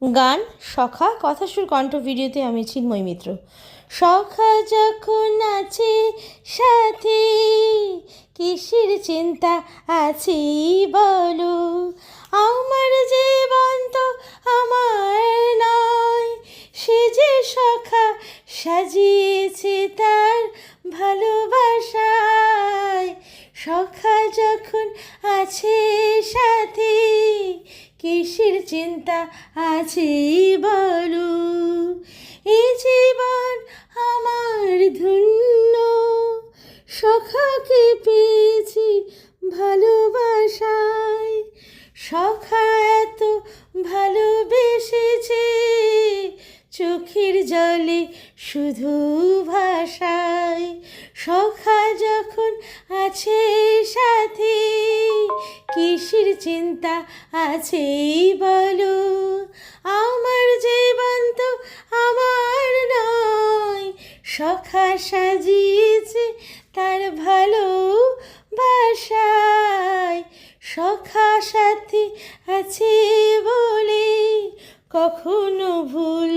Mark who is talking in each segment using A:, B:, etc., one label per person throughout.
A: গান সখা কথাসুর কণ্ঠ ভিডিওতে আমি চিন্ময় মিত্র। সখা যখন আছে সাথে কিসের চিন্তা আছে বলো, আমার জীবন তো আমার নয়, সে যে সখা সাজিয়েছে তার ভালোবাসায়। সখা যখন আছে সাথে কিসের চিন্তা আছে বলো, এ জীবন আমার ধন্য, সখাকে পেয়েছি ভালোবাসায়। সখা এত ভালোবেসেছে চোখের জলে শুধু ভাষায়। সখা যখন আছে সাথে কিসের চিন্তা আছে বলো, আমার জীবন তো আমার নয়, সখা সাজিয়েছে তার ভালোবাসায়। সখা সাথে আছে বলে কখনো ভুল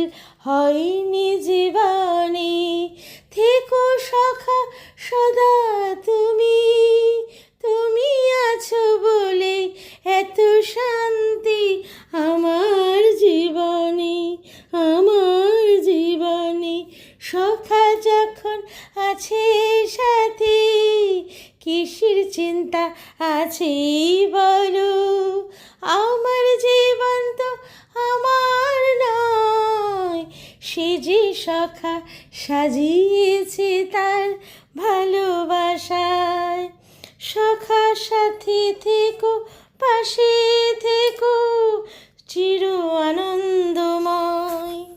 A: হয়নি জীবনে, থেকো সখা সদা তুমি, তুমি আছো বলে এত শান্তি আমার জীবনে, আমার জীবনে। সখা যখন আছে সাথে কিসের চিন্তা আছে বলো, আমার জীবন তো আমার নয়, সে যে সখা সাজিয়েছে তার ভালোবাসায়। সখা সাথে থেকো পাশে